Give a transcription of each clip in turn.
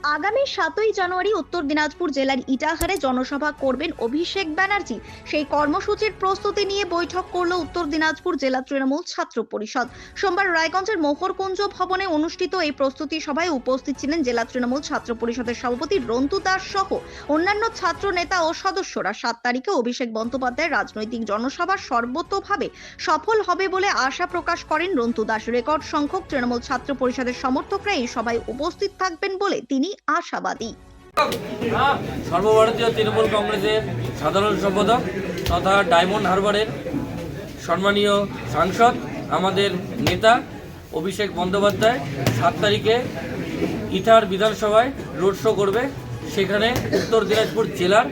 আগামী 7ই জানুয়ারি উত্তর দিনাজপুর জেলার ইটাহারে জনসভা করবেন অভিষেক ব্যানার্জি। সেই কর্মসূচির প্রস্তুতি নিয়ে বৈঠক করল উত্তর দিনাজপুর জেলা তৃণমূল ছাত্র পরিষদ। সোমবার রায়গঞ্জের মোহরকুঞ্জ ভবনে অনুষ্ঠিত এই প্রস্তুতি সভায় উপস্থিত ছিলেন জেলা তৃণমূল ছাত্র পরিষদের সভাপতি রন্তু দাস সহ অন্যান্য ছাত্র নেতা ও সদস্যরা। 7 তারিখে অভিষেক বন্দ্যোপাধ্যায়ের রাজনৈতিক জনসভা সর্বতোভাবে সফল হবে বলে আশা প্রকাশ করেন রন্তু দাস। রেকর্ড সংখ্যক তৃণমূল ছাত্র পরিষদের সমর্থকরা এই সভায় উপস্থিত থাকবেন বলে তিনি আশাবাদী। সর্বভারতীয় তৃণমূল কংগ্রেসের সাধারণ সম্পাদক তথা ডায়মন্ড হারবারের সম্মানীয় সাংসদ আমাদের নেতা অভিষেক বন্দ্যোপাধ্যায় 7 তারিখে ইটাহার বিধানসভায় রোড শো করবে। সেখানে উত্তর দিনাজপুর জেলার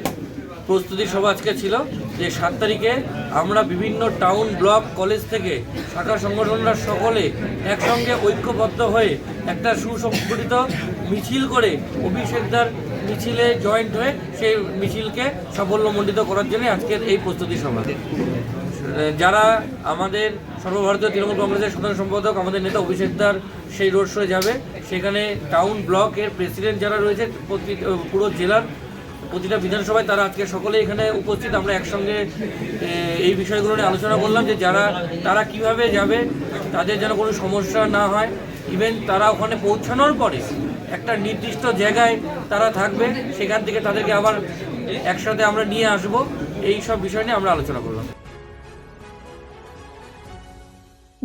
প্রস্তুতি সভা আজকে ছিল যে 7 তারিখে আমরা বিভিন্ন টাউন ব্লক কলেজ থেকে শাখা সংগঠনরা সকলে একসঙ্গে ঐক্যবদ্ধ হয়ে একটা সুসংগঠিত মিছিল করে অভিষেকদার মিছিলে জয়েন্ট হয়ে সেই মিছিলকে সাফল্যমণ্ডিত করার জন্য আজকের এই প্রস্তুতি সভা। যারা আমাদের সর্বভারতীয় তৃণমূল কংগ্রেসের সাধারণ সম্পাদক আমাদের নেতা অভিষেকদার সেই রোড শোয়ে যাবে, সেখানে টাউন ব্লকের প্রেসিডেন্ট যারা রয়েছে পুরো জেলার প্রতিটা বিধানসভায় তারা আজকে সকলে এখানে উপস্থিত। আমরা একসঙ্গে এই বিষয়গুলো নিয়ে আলোচনা করলাম যে তারা কিভাবে যাবে, তাদের যেন কোনো সমস্যা না হয়। ইভেন তারা ওখানে পৌঁছানোর পরে একটা নির্দিষ্ট জায়গায় তারা থাকবে, সেখান থেকে তাদেরকে আবার একসাথে আমরা নিয়ে আসব। এই সব বিষয় নিয়ে আমরা আলোচনা করলাম।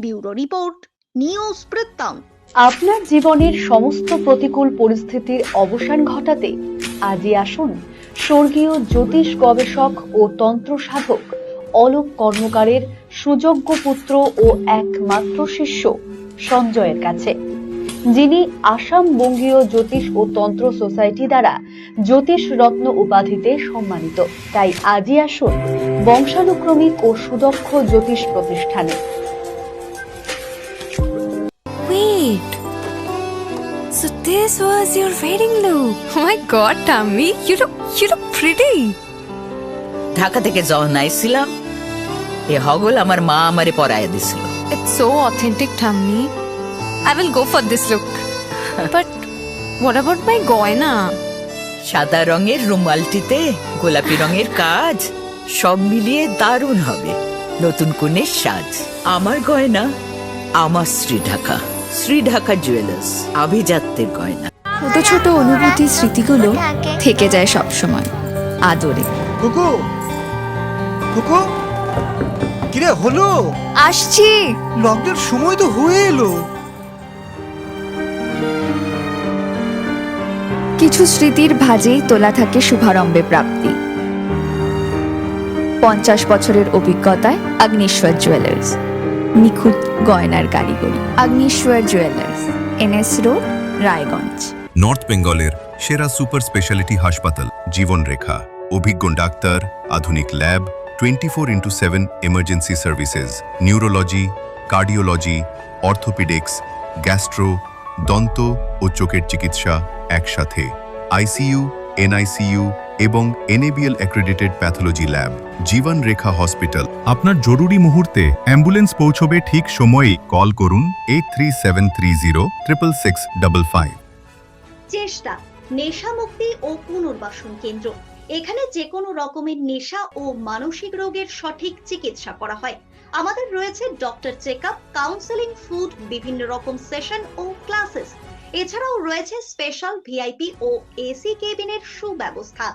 ব্যুরো রিপোর্ট, নিউজ বৃত্তান্ত। আপনার জীবনের সমস্ত প্রতিকূল পরিস্থিতির অবসান ঘটাতে আজই আসুন স্বর্গীয় জ্যোতিষ গবেষক ও তন্ত্র সাধক অলোক কর্মকারের সুযোগ্য পুত্র ও একমাত্র শিষ্য সঞ্জয়ের কাছে, যিনি আসাম বঙ্গীয় জ্যোতিষ ও তন্ত্র সোসাইটি দ্বারা জ্যোতিষ রত্ন উপাধিতে সম্মানিত। তাই আজই আসুন বংশানুক্রমিক ও সুদক্ষ জ্যোতিষ প্রতিষ্ঠানে। Wait. So this was your wedding look. Oh my god, Tammy, you look pretty. Dhaka থেকে যখন আইছিলাম এ হগল আমার মা আমারে পরায় দিছিল। It's so authentic, Tammy. I will go for this look. But what about my goina? সাদা রঙের রুমালটিতে গোলাপি রঙের কাজ, সব মিলিয়ে দারুণ হবে নতুন কনের সাজ। আমার গয়না আমার শ্রী ঢাকা জুয়েলার্স, আভিজাত্যের গয়না। ছোট ছোট অনুভূতি স্মৃতিগুলো থেকে যায় সব সময় আদরে। কুকু কুকু কিরে হলো? আসছি। লকডাউন সময় তো হয়ে এলো। কিছু স্মৃতির ভাজেই তোলা থাকে শুভারম্ভে প্রাপ্তি। 50 বছরের অভিজ্ঞতায় অগ্নিশ্বর জুয়েলার্স, নিখুঁত গয়নার কারিগরি। Agnishwar jewellers, NS road, Raiganj. North বেঙ্গলের সেরা সুপার স্পেশালিটি হাসপাতাল জীবনরেখা, অভিজ্ঞ ডাক্তার, আধুনিক lab, 24x7 emergency services, neurology, cardiology, orthopaedics, gastro, দন্ত ও চোখের চিকিৎসা একসাথে, ICU, NICU এবং NABL অ্যাক্রেডিটেড প্যাথোলজি ল্যাব। জীবন রেখা হসপিটাল। আপনার জরুরি মুহূর্তে অ্যাম্বুলেন্স পৌঁছবে ঠিক সময়েই। কল করুন 8373066655। চেষ্টা নেশা মুক্তি ও পুনর্বাসন কেন্দ্র। এখানে যে কোনো রকমের নেশা ও মানসিক রোগের সঠিক চিকিৎসা করা হয়। আমাদের রয়েছে ডক্টর চেকআপ, কাউন্সেলিং, ফুড, বিভিন্ন রকম সেশন ও ক্লাসেস। এছাড়াও রয়েছে স্পেশাল VIP ও AC কেবিনের সুব্যবস্থা।